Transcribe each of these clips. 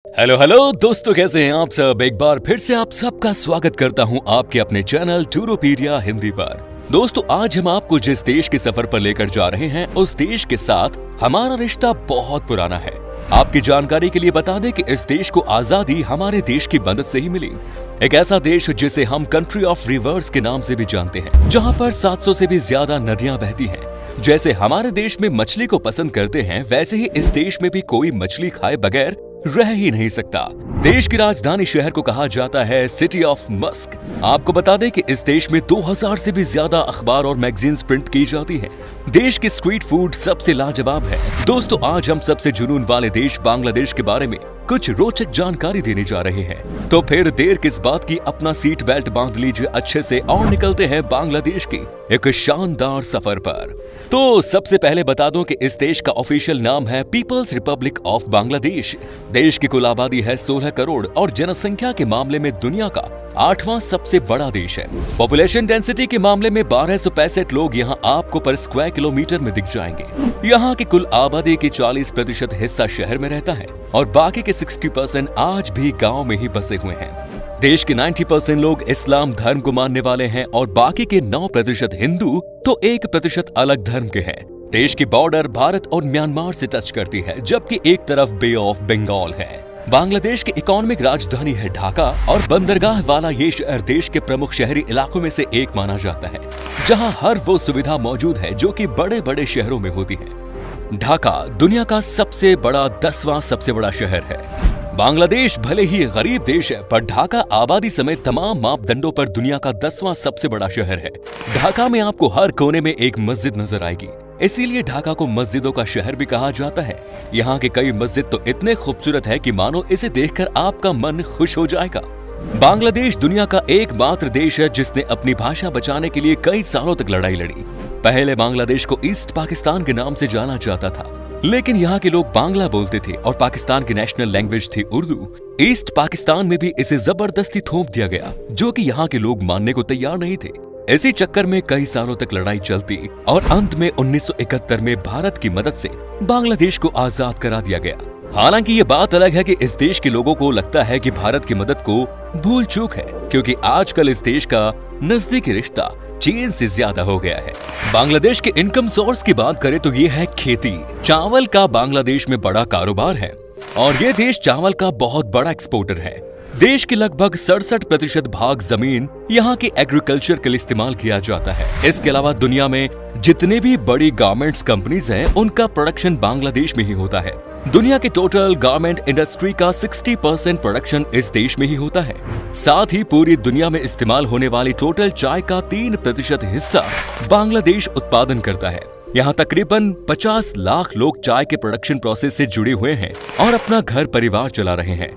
Hello hello दोस्तों, कैसे हैं आप सब। एक बार फिर से आप सबका स्वागत करता हूं आपके अपने चैनल टूरोपीडिया हिंदी पर। दोस्तों, आज हम आपको जिस देश के सफर पर लेकर जा रहे हैं उस देश के साथ हमारा रिश्ता बहुत पुराना है। आपकी जानकारी के लिए बता दें कि इस देश को आजादी हमारे देश की मदद से ही मिली। एक ऐसा देश जिसे हम कंट्री ऑफ रिवर्स के नाम से भी जानते हैं, जहाँ पर 700 से भी ज्यादा नदियां बहती हैं। जैसे हमारे देश में मछली को पसंद करते हैं, वैसे ही इस देश में भी कोई मछली खाए बगैर रह ही नहीं सकता। देश की राजधानी शहर को कहा जाता है सिटी ऑफ मस्क। आपको बता दें कि इस देश में 2000 से भी ज्यादा अखबार और मैगजीन्स प्रिंट की जाती हैं। देश की स्ट्रीट फूड सबसे लाजवाब है। दोस्तों, आज हम सबसे जुनून वाले देश बांग्लादेश के बारे में कुछ रोचक जानकारी देने जा रहे हैं। तो फिर देर किस बात की, अपना सीट बेल्ट बांध लीजिए अच्छे से और निकलते हैं बांग्लादेश के एक शानदार सफर पर। तो सबसे पहले बता दूं कि इस देश का ऑफिशियल नाम है पीपल्स रिपब्लिक ऑफ बांग्लादेश। देश की कुल आबादी है 16 करोड़ और जनसंख्या के मामले में दुनिया का 8वां सबसे बड़ा देश है। पॉपुलेशन डेंसिटी के मामले में 1265 लोग यहां आपको पर स्क्वायर किलोमीटर में दिख जाएंगे। यहां की कुल आबादी की 40% हिस्सा शहर में रहता है और बाकी के 60% आज भी गांव में ही बसे हुए हैं। देश के 90% लोग इस्लाम धर्म को मानने वाले हैं और बाकी के 9% हिंदू तो 1% अलग धर्म के हैं। देश की बॉर्डर भारत और म्यांमार से टच करती है, जबकि एक तरफ बे ऑफ बंगाल है। बांग्लादेश की इकोनॉमिक राजधानी है ढाका और बंदरगाह वाला ये शहर देश के प्रमुख शहरी इलाकों में से एक माना जाता है, जहां हर वो सुविधा मौजूद है जो कि बड़े बड़े शहरों में होती है। ढाका दुनिया का सबसे बड़ा 10वां सबसे बड़ा शहर है। बांग्लादेश भले ही गरीब देश है, पर ढाका आबादी समेत तमाम मापदंडों पर दुनिया का 10वां सबसे बड़ा शहर है। ढाका में आपको हर कोने में एक मस्जिद नजर आएगी, इसीलिए ढाका को मस्जिदों का शहर भी कहा जाता है। यहाँ के कई मस्जिद तो इतने खूबसूरत है कि मानो इसे देखकर आपका मन खुश हो जाएगा। बांग्लादेश दुनिया का एकमात्र देश है जिसने अपनी भाषा बचाने के लिए कई सालों तक लड़ाई लड़ी। पहले बांग्लादेश को ईस्ट पाकिस्तान के नाम से जाना जाता था, लेकिन यहाँ के लोग बांग्ला बोलते थे और पाकिस्तान की नेशनल लैंग्वेज थी उर्दू। ईस्ट पाकिस्तान में भी इसे जबरदस्ती थोप दिया गया, जो कि यहाँ के लोग मानने को तैयार नहीं थे। इसी चक्कर में कई सालों तक लड़ाई चलती और अंत में 1971 में भारत की मदद से बांग्लादेश को आजाद करा दिया गया। हालांकि ये बात अलग है कि इस देश के लोगों को लगता है कि भारत की मदद को भूल चूक है, क्योंकि आजकल इस देश का नजदीकी रिश्ता चीन से ज्यादा हो गया है। बांग्लादेश के इनकम सोर्स की बात करें तो ये है खेती। चावल का बांग्लादेश में बड़ा कारोबार है और ये देश चावल का बहुत बड़ा एक्सपोर्टर है। देश की लगभग 67% भाग जमीन यहाँ की एग्रीकल्चर के लिए इस्तेमाल किया जाता है। इसके अलावा दुनिया में जितने भी बड़ी गारमेंट्स कंपनीज हैं, उनका प्रोडक्शन बांग्लादेश में ही होता है। दुनिया के टोटल गारमेंट इंडस्ट्री का 60% प्रोडक्शन इस देश में ही होता है। साथ ही पूरी दुनिया में इस्तेमाल होने वाली टोटल चाय का 3% हिस्सा बांग्लादेश उत्पादन करता है। यहाँ तकरीबन 50 लाख लोग चाय के प्रोडक्शन प्रोसेस से जुड़े हुए हैं और अपना घर परिवार चला रहे हैं।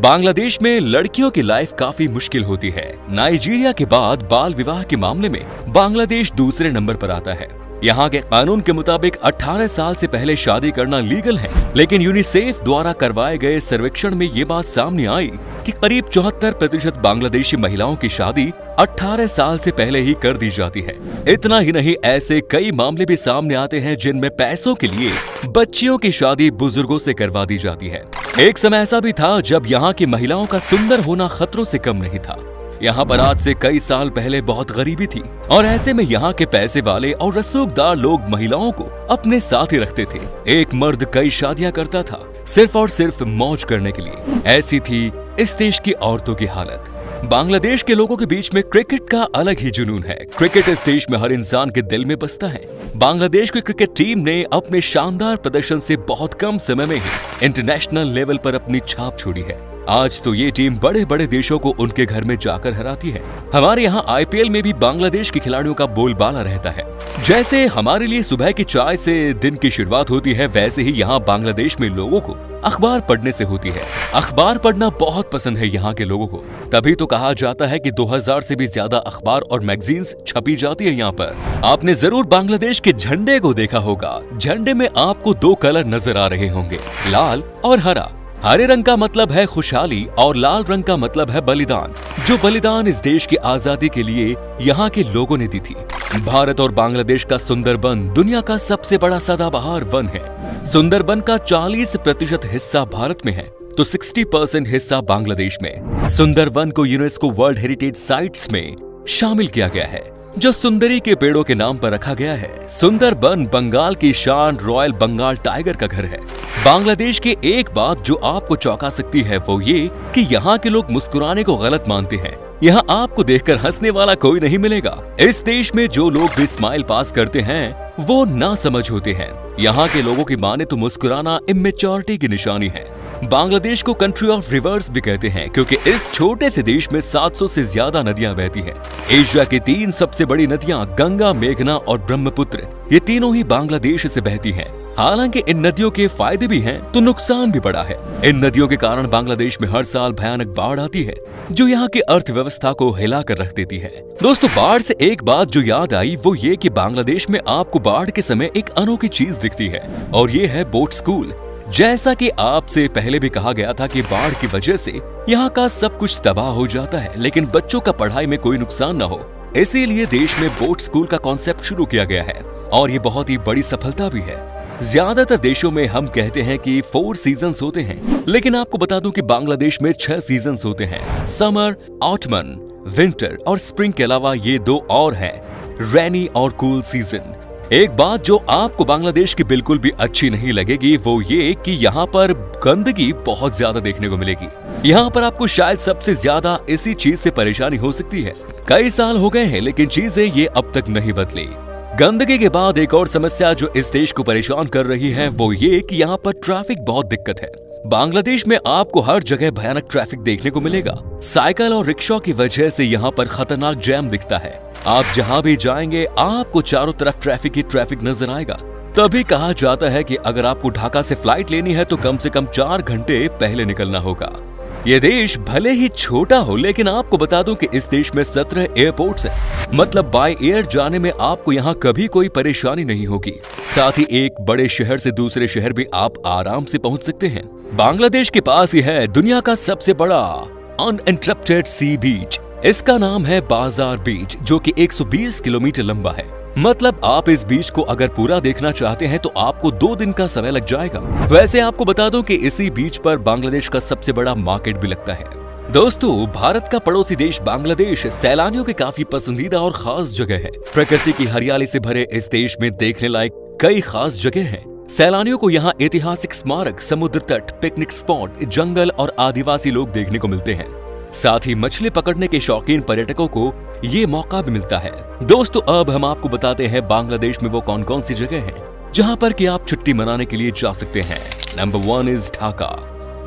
बांग्लादेश में लड़कियों की लाइफ काफी मुश्किल होती है। नाइजीरिया के बाद बाल विवाह के मामले में बांग्लादेश दूसरे नंबर पर आता है। यहाँ के कानून के मुताबिक 18 साल से पहले शादी करना लीगल है, लेकिन यूनिसेफ द्वारा करवाए गए सर्वेक्षण में ये बात सामने आई कि करीब 74% बांग्लादेशी महिलाओं की शादी 18 साल से पहले ही कर दी जाती है। इतना ही नहीं, ऐसे कई मामले भी सामने आते हैं जिनमें पैसों के लिए बच्चियों की शादी बुजुर्गों से करवा दी जाती है। एक समय ऐसा भी था जब यहाँ की महिलाओं का सुंदर होना खतरों से कम नहीं था। यहाँ पर आज से कई साल पहले बहुत गरीबी थी और ऐसे में यहाँ के पैसे वाले और रसूखदार लोग महिलाओं को अपने साथ ही रखते थे। एक मर्द कई शादियां करता था सिर्फ और सिर्फ मौज करने के लिए। ऐसी थी इस देश की औरतों की हालत। बांग्लादेश के लोगों के बीच में क्रिकेट का अलग ही जुनून है। क्रिकेट इस देश में हर इंसान के दिल में बसता है। बांग्लादेश की क्रिकेट टीम ने अपने शानदार प्रदर्शन से बहुत कम समय में ही इंटरनेशनल लेवल पर अपनी छाप छोड़ी है। आज तो ये टीम बड़े बड़े देशों को उनके घर में जाकर हराती है। हमारे यहाँ आईपीएल में भी बांग्लादेश के खिलाड़ियों का बोलबाला रहता है। जैसे हमारे लिए सुबह की चाय से दिन की शुरुआत होती है, वैसे ही यहाँ बांग्लादेश में लोगों को अखबार पढ़ने से होती है। अखबार पढ़ना बहुत पसंद है यहाँ के लोगों को, तभी तो कहा जाता है कि 2000 से भी ज्यादा अखबार और मैगजीन्स छपी जाती है यहाँ पर। आपने जरूर बांग्लादेश के झंडे को देखा होगा। झंडे में आपको 2 कलर नजर आ रहे होंगे, लाल और हरा। हरे रंग का मतलब है खुशहाली और लाल रंग का मतलब है बलिदान, जो बलिदान इस देश की आजादी के लिए यहाँ के लोगों ने दी थी। भारत और बांग्लादेश का सुंदरबन दुनिया का सबसे बड़ा सदाबहार वन है। सुंदरबन का 40% हिस्सा भारत में है तो 60% हिस्सा बांग्लादेश में। सुंदरबन को यूनेस्को वर्ल्ड हेरिटेज साइट्स में शामिल किया गया है, जो सुंदरी के पेड़ों के नाम पर रखा गया है। सुंदरबन बंगाल की शान रॉयल बंगाल टाइगर का घर है। बांग्लादेश की एक बात जो आपको चौंका सकती है वो ये कि यहाँ के लोग मुस्कुराने को गलत मानते हैं। यहाँ आपको देखकर हंसने वाला कोई नहीं मिलेगा। इस देश में जो लोग भी स्माइल पास करते हैं वो ना समझ होते हैं। यहाँ के लोगों की माने तो मुस्कुराना इमेच्योरिटी की निशानी है। बांग्लादेश को कंट्री ऑफ रिवर्स भी कहते हैं क्योंकि इस छोटे से देश में 700 से ज्यादा नदियां बहती हैं। एशिया की 3 सबसे बड़ी नदियां गंगा, मेघना और ब्रह्मपुत्र, ये तीनों ही बांग्लादेश से बहती हैं। हालांकि इन नदियों के फायदे भी हैं तो नुकसान भी बड़ा है। इन नदियों के कारण बांग्लादेश में हर साल भयानक बाढ़ आती है जो यहाँ की अर्थव्यवस्था को हिला कर रख देती है। दोस्तों, बाढ़ से एक बात जो याद आई वो ये कि बांग्लादेश में आपको बाढ़ के समय एक अनोखी चीज दिखती है और ये है बोट स्कूल। जैसा कि आपसे पहले भी कहा गया था कि बाढ़ की वजह से यहाँ का सब कुछ तबाह हो जाता है, लेकिन बच्चों का पढ़ाई में कोई नुकसान न हो, इसीलिए देश में बोट स्कूल का कॉन्सेप्ट शुरू किया गया है और ये बहुत ही बड़ी सफलता भी है। ज्यादातर देशों में हम कहते हैं कि 4 सीजन्स होते हैं, लेकिन आपको बता दूं कि बांग्लादेश में 6 सीजन्स होते हैं। समर, ऑटमन, विंटर और स्प्रिंग के अलावा ये 2 और हैं, रेनी और कूल सीजन। एक बात जो आपको बांग्लादेश की बिल्कुल भी अच्छी नहीं लगेगी वो ये कि यहाँ पर गंदगी बहुत ज्यादा देखने को मिलेगी। यहाँ पर आपको शायद सबसे ज्यादा इसी चीज से परेशानी हो सकती है। कई साल हो गए हैं लेकिन चीजें ये अब तक नहीं बदली। गंदगी के बाद एक और समस्या जो इस देश को परेशान कर रही है वो ये कि यहाँ पर ट्रैफिक बहुत दिक्कत है। बांग्लादेश में आपको हर जगह भयानक ट्रैफिक देखने को मिलेगा। साइकिल और रिक्शा की वजह से यहाँ पर खतरनाक जैम दिखता है। आप जहाँ भी जाएंगे आपको चारों तरफ ट्रैफिक ही ट्रैफिक नजर आएगा। तभी कहा जाता है कि अगर आपको ढाका से फ्लाइट लेनी है तो कम से कम 4 घंटे पहले निकलना होगा। ये देश भले ही छोटा हो लेकिन आपको बता दूं कि इस देश में 17 एयरपोर्ट्स हैं। मतलब बाय एयर जाने में आपको यहाँ कभी कोई परेशानी नहीं होगी। साथ ही एक बड़े शहर से दूसरे शहर भी आप आराम से पहुंच सकते हैं। बांग्लादेश के पास ही है दुनिया का सबसे बड़ा अनइंटरप्टेड सी बीच। इसका नाम है बाजार बीच, जो कि 120 किलोमीटर लंबा है। मतलब आप इस बीच को अगर पूरा देखना चाहते हैं तो आपको 2 दिन का समय लग जाएगा। वैसे आपको बता दूं कि इसी बीच पर बांग्लादेश का सबसे बड़ा मार्केट भी लगता है। दोस्तों, भारत का पड़ोसी देश बांग्लादेश सैलानियों की काफी पसंदीदा और खास जगह है। प्रकृति की हरियाली से भरे इस देश में देखने लायक कई खास जगह हैं। सैलानियों को यहाँ ऐतिहासिक स्मारक, समुद्र तट, पिकनिक स्पॉट, जंगल और आदिवासी लोग देखने को मिलते हैं। साथ ही मछली पकड़ने के शौकीन पर्यटकों को ये मौका भी मिलता है। दोस्तों, अब हम आपको बताते हैं बांग्लादेश में वो कौन कौन सी जगह हैं जहां पर कि आप छुट्टी मनाने के लिए जा सकते हैं। Number 1 is Dhaka.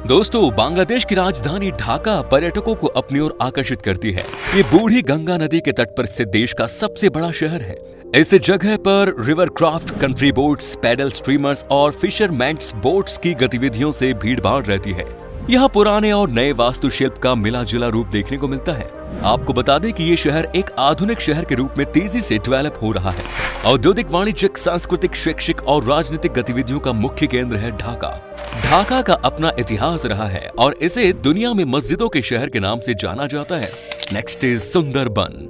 दोस्तों, बांग्लादेश की राजधानी ढाका पर्यटकों को अपनी ओर आकर्षित करती है। ये बूढ़ी गंगा नदी के तट पर स्थित देश का सबसे बड़ा शहर है। इस जगह पर river craft, country boats, paddle streamers और फिशरमैन्स बोट्स की गतिविधियों से भीड़ भाड़ रहती है। यहाँ पुराने और नए वास्तुशिल्प का मिला जुला रूप देखने को मिलता है। आपको बता दें कि ये शहर एक आधुनिक शहर के रूप में तेजी से डेवलप हो रहा है। औद्योगिक, वाणिज्यिक, सांस्कृतिक, शैक्षिक और राजनीतिक गतिविधियों का मुख्य केंद्र है ढाका। ढाका का अपना इतिहास रहा है और इसे दुनिया में मस्जिदों के शहर के नाम से जाना जाता है। Next is Sundarban.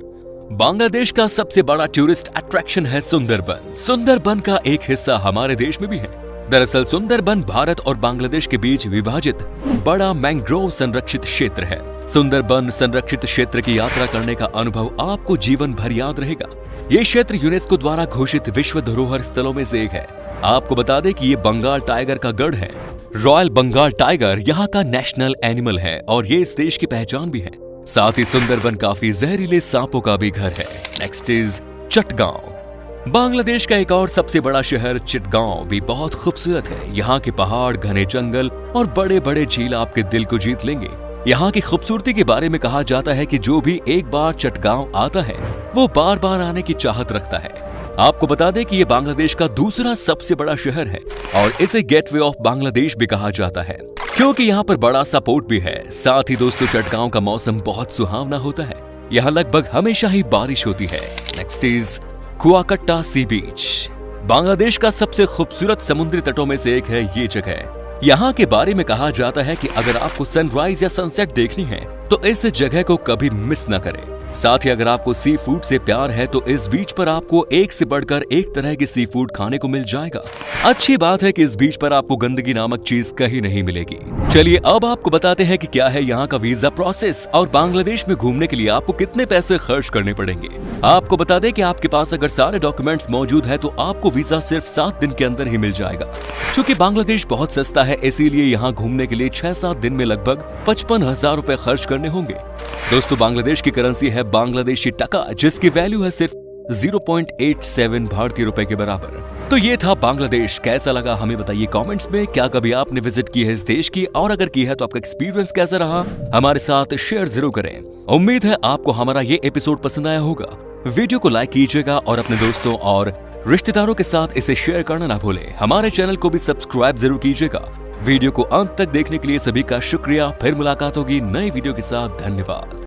बांग्लादेश का सबसे बड़ा टूरिस्ट अट्रैक्शन है सुंदरबन। सुंदरबन का एक हिस्सा हमारे देश में भी है। दरअसल सुंदरबन भारत और बांग्लादेश के बीच विभाजित बड़ा मैंग्रोव संरक्षित क्षेत्र है। सुंदरबन संरक्षित क्षेत्र की यात्रा करने का अनुभव आपको जीवन भर याद रहेगा। ये क्षेत्र यूनेस्को द्वारा घोषित विश्व धरोहर स्थलों में से एक है। आपको बता दें कि ये बंगाल टाइगर का गढ़ है। रॉयल बंगाल टाइगर यहाँ का नेशनल एनिमल है और ये इस देश की पहचान भी है। साथ ही सुंदरबन काफी जहरीले सांपों का भी घर है। Next is Chittagong. बांग्लादेश का एक और सबसे बड़ा शहर चिटगांव भी बहुत खूबसूरत है। यहाँ के पहाड़, घने जंगल और बड़े बड़े झील आपके दिल को जीत लेंगे। यहाँ की खूबसूरती के बारे में कहा जाता है कि जो भी एक बार चिटगांव आता है वो बार बार आने की चाहत रखता है। आपको बता दें कि ये बांग्लादेश का दूसरा सबसे बड़ा शहर है और इसे गेटवे ऑफ बांग्लादेश भी कहा जाता है क्योंकि यहाँ पर बड़ा सा पोर्ट भी है। साथ ही दोस्तों, चिटगांव का मौसम बहुत सुहावना होता है। यहाँ लगभग हमेशा ही बारिश होती है। नेक्स्ट इज कुआकट्टा सी बीच। बांग्लादेश का सबसे खूबसूरत समुद्री तटों में से एक है ये जगह। यहाँ के बारे में कहा जाता है कि अगर आपको सनराइज या सनसेट देखनी है तो इस जगह को कभी मिस न करें। साथ ही अगर आपको सी फूड से प्यार है तो इस बीच पर आपको एक से बढ़कर एक तरह के सी फूड खाने को मिल जाएगा। अच्छी बात है कि इस बीच पर आपको गंदगी नामक चीज कहीं नहीं मिलेगी। चलिए अब आपको बताते हैं कि क्या है यहाँ का वीजा प्रोसेस और बांग्लादेश में घूमने के लिए आपको कितने पैसे खर्च करने पड़ेंगे। आपको बता दें कि आपके पास अगर सारे डॉक्यूमेंट्स मौजूद है तो आपको वीजा सिर्फ 7 दिन के अंदर ही मिल जाएगा। चूंकि बांग्लादेश बहुत सस्ता है इसीलिए यहाँ घूमने के लिए 6-7 दिन में लगभग 55,000 रुपए खर्च करने होंगे। दोस्तों बांग्लादेश की करेंसी है बांग्लादेशी टका, जिसकी वैल्यू है सिर्फ 0.87 भारतीय रुपए के बराबर। तो ये था बांग्लादेश। कैसा लगा हमें बताइए कमेंट्स में। क्या कभी आपने विजिट की है इस देश की, और अगर की है तो आपका एक्सपीरियंस कैसा रहा हमारे साथ शेयर जरूर करें। उम्मीद है आपको हमारा ये एपिसोड पसंद आया होगा। वीडियो को लाइक कीजिएगा और अपने दोस्तों और रिश्तेदारों के साथ इसे शेयर करना ना भूलें। हमारे चैनल को भी सब्सक्राइब जरूर कीजिएगा। वीडियो को अंत तक देखने के लिए सभी का शुक्रिया। फिर मुलाकात होगी नई वीडियो के साथ। धन्यवाद।